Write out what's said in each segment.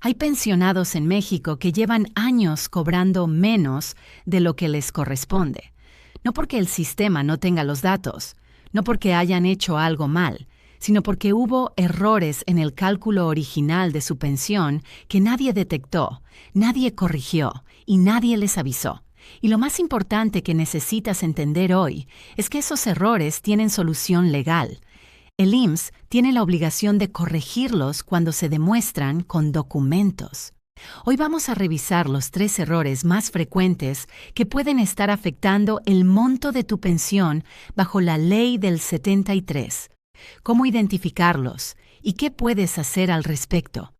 Hay pensionados en México que llevan años cobrando menos de lo que les corresponde. No porque el sistema no tenga los datos, no porque hayan hecho algo mal, sino porque hubo errores en el cálculo original de su pensión que nadie detectó, nadie corrigió y nadie les avisó. Y lo más importante que necesitas entender hoy es que esos errores tienen solución legal. El IMSS tiene la obligación de corregirlos cuando se demuestran con documentos. Hoy vamos a revisar los 3 errores más frecuentes que pueden estar afectando el monto de tu pensión bajo la Ley del 73. ¿Cómo identificarlos y qué puedes hacer al respecto?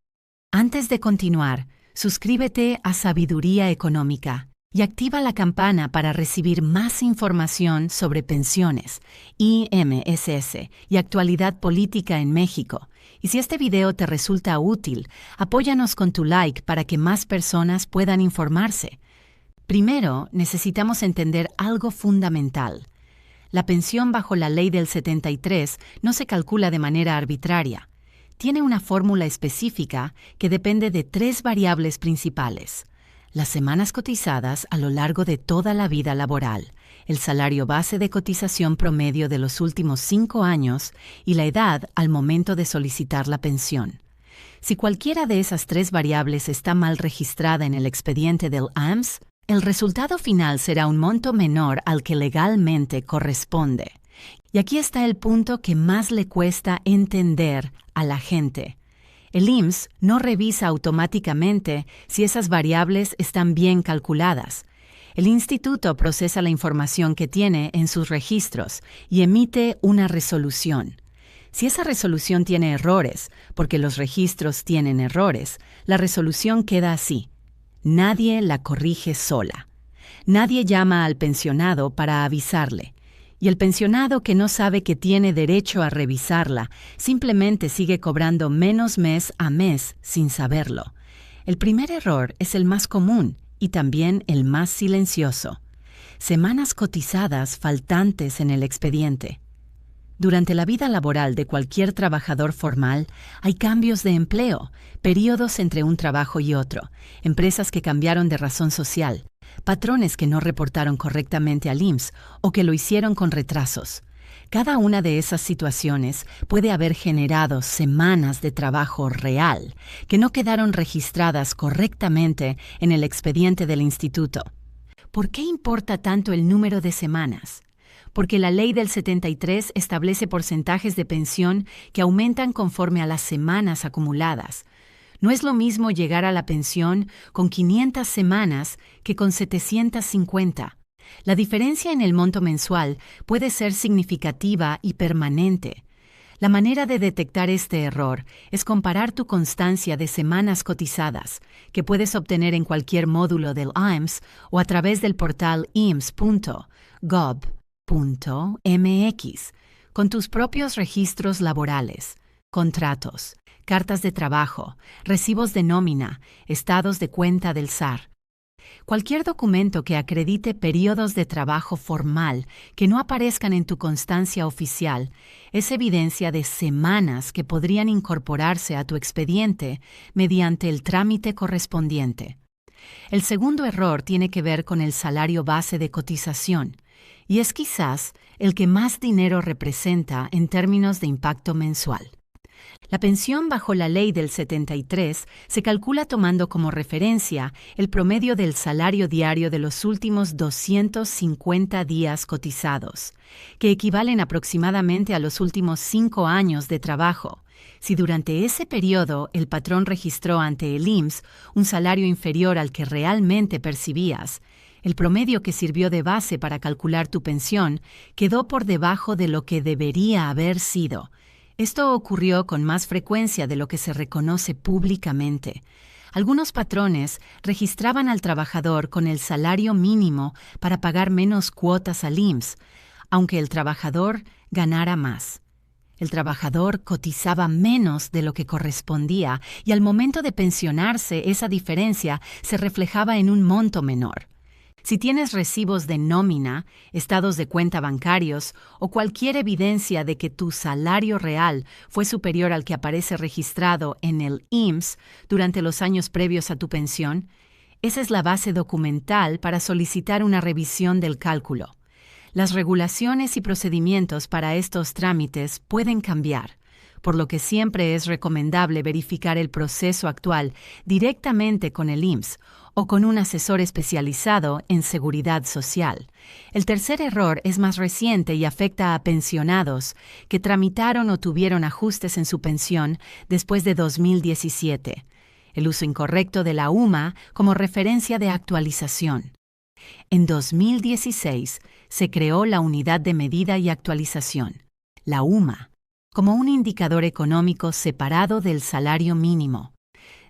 Antes de continuar, suscríbete a Sabiduría Económica y activa la campana para recibir más información sobre pensiones, IMSS y actualidad política en México. Y si este video te resulta útil, apóyanos con tu like para que más personas puedan informarse. Primero, necesitamos entender algo fundamental. La pensión bajo la Ley del 73 no se calcula de manera arbitraria. Tiene una fórmula específica que depende de 3 variables principales: las semanas cotizadas a lo largo de toda la vida laboral, el salario base de cotización promedio de los últimos 5 años y la edad al momento de solicitar la pensión. Si cualquiera de esas 3 variables está mal registrada en el expediente del IMSS, el resultado final será un monto menor al que legalmente corresponde. Y aquí está el punto que más le cuesta entender a la gente. El IMSS no revisa automáticamente si esas variables están bien calculadas. El instituto procesa la información que tiene en sus registros y emite una resolución. Si esa resolución tiene errores, porque los registros tienen errores, la resolución queda así. Nadie la corrige sola. Nadie llama al pensionado para avisarle. Y el pensionado que no sabe que tiene derecho a revisarla simplemente sigue cobrando menos mes a mes sin saberlo. El primer error es el más común y también el más silencioso. Semanas cotizadas faltantes en el expediente. Durante la vida laboral de cualquier trabajador formal, hay cambios de empleo, periodos entre un trabajo y otro, empresas que cambiaron de razón social, patrones que no reportaron correctamente al IMSS o que lo hicieron con retrasos. Cada una de esas situaciones puede haber generado semanas de trabajo real que no quedaron registradas correctamente en el expediente del instituto. ¿Por qué importa tanto el número de semanas? Porque la Ley del 73 establece porcentajes de pensión que aumentan conforme a las semanas acumuladas. No es lo mismo llegar a la pensión con 500 semanas que con 750. La diferencia en el monto mensual puede ser significativa y permanente. La manera de detectar este error es comparar tu constancia de semanas cotizadas, que puedes obtener en cualquier módulo del IMSS o a través del portal ims.gov.mx, con tus propios registros laborales, contratos, cartas de trabajo, recibos de nómina, estados de cuenta del SAR. Cualquier documento que acredite periodos de trabajo formal que no aparezcan en tu constancia oficial es evidencia de semanas que podrían incorporarse a tu expediente mediante el trámite correspondiente. El segundo error tiene que ver con el salario base de cotización, y es quizás el que más dinero representa en términos de impacto mensual. La pensión bajo la Ley del 73 se calcula tomando como referencia el promedio del salario diario de los últimos 250 días cotizados, que equivalen aproximadamente a los últimos 5 años de trabajo. Si durante ese periodo el patrón registró ante el IMSS un salario inferior al que realmente percibías, el promedio que sirvió de base para calcular tu pensión quedó por debajo de lo que debería haber sido. Esto ocurrió con más frecuencia de lo que se reconoce públicamente. Algunos patrones registraban al trabajador con el salario mínimo para pagar menos cuotas al IMSS, aunque el trabajador ganara más. El trabajador cotizaba menos de lo que correspondía y al momento de pensionarse esa diferencia se reflejaba en un monto menor. Si tienes recibos de nómina, estados de cuenta bancarios o cualquier evidencia de que tu salario real fue superior al que aparece registrado en el IMSS durante los años previos a tu pensión, esa es la base documental para solicitar una revisión del cálculo. Las regulaciones y procedimientos para estos trámites pueden cambiar, por lo que siempre es recomendable verificar el proceso actual directamente con el IMSS o con un asesor especializado en seguridad social. El tercer error es más reciente y afecta a pensionados que tramitaron o tuvieron ajustes en su pensión después de 2017. El uso incorrecto de la UMA como referencia de actualización. En 2016 se creó la Unidad de Medida y Actualización, la UMA, como un indicador económico separado del salario mínimo.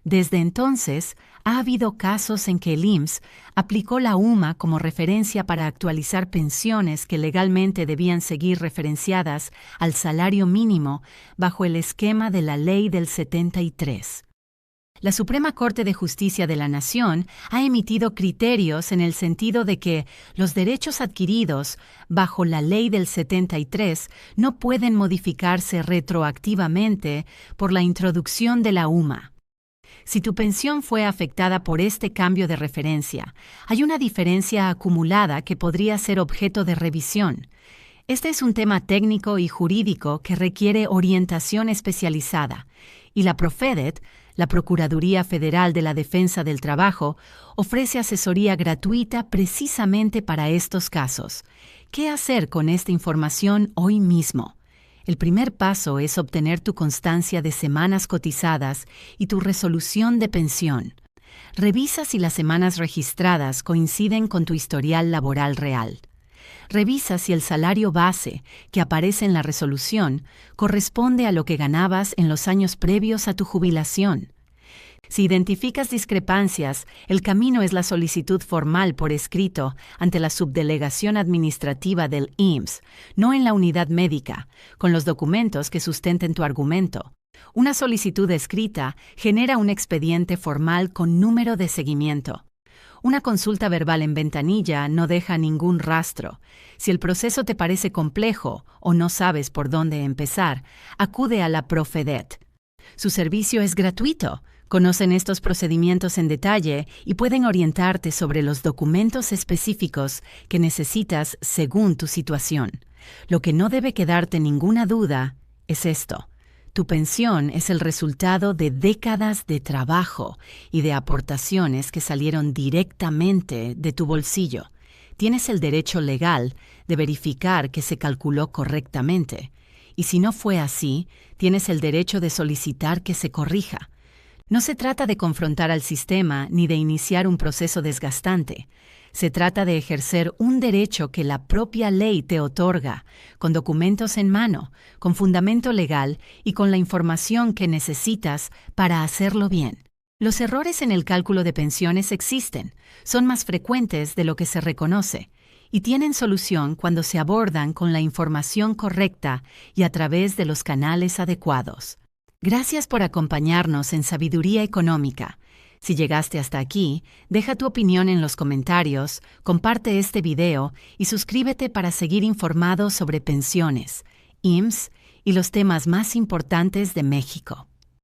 Desde entonces, ha habido casos en que el IMSS aplicó la UMA como referencia para actualizar pensiones que legalmente debían seguir referenciadas al salario mínimo bajo el esquema de la Ley del 73. La Suprema Corte de Justicia de la Nación ha emitido criterios en el sentido de que los derechos adquiridos bajo la Ley del 73 no pueden modificarse retroactivamente por la introducción de la UMA. Si tu pensión fue afectada por este cambio de referencia, hay una diferencia acumulada que podría ser objeto de revisión. Este es un tema técnico y jurídico que requiere orientación especializada, y la Profedet, la Procuraduría Federal de la Defensa del Trabajo, ofrece asesoría gratuita precisamente para estos casos. ¿Qué hacer con esta información hoy mismo? El primer paso es obtener tu constancia de semanas cotizadas y tu resolución de pensión. Revisa si las semanas registradas coinciden con tu historial laboral real. Revisa si el salario base que aparece en la resolución corresponde a lo que ganabas en los años previos a tu jubilación. Si identificas discrepancias, el camino es la solicitud formal por escrito ante la subdelegación administrativa del IMSS, no en la unidad médica, con los documentos que sustenten tu argumento. Una solicitud escrita genera un expediente formal con número de seguimiento. Una consulta verbal en ventanilla no deja ningún rastro. Si el proceso te parece complejo o no sabes por dónde empezar, acude a la Profedet. Su servicio es gratuito. Conocen estos procedimientos en detalle y pueden orientarte sobre los documentos específicos que necesitas según tu situación. Lo que no debe quedarte ninguna duda es esto. Tu pensión es el resultado de décadas de trabajo y de aportaciones que salieron directamente de tu bolsillo. Tienes el derecho legal de verificar que se calculó correctamente. Y si no fue así, tienes el derecho de solicitar que se corrija. No se trata de confrontar al sistema ni de iniciar un proceso desgastante. Se trata de ejercer un derecho que la propia ley te otorga, con documentos en mano, con fundamento legal y con la información que necesitas para hacerlo bien. Los errores en el cálculo de pensiones existen, son más frecuentes de lo que se reconoce, y tienen solución cuando se abordan con la información correcta y a través de los canales adecuados. Gracias por acompañarnos en Sabiduría Económica. Si llegaste hasta aquí, deja tu opinión en los comentarios, comparte este video y suscríbete para seguir informado sobre pensiones, IMSS y los temas más importantes de México.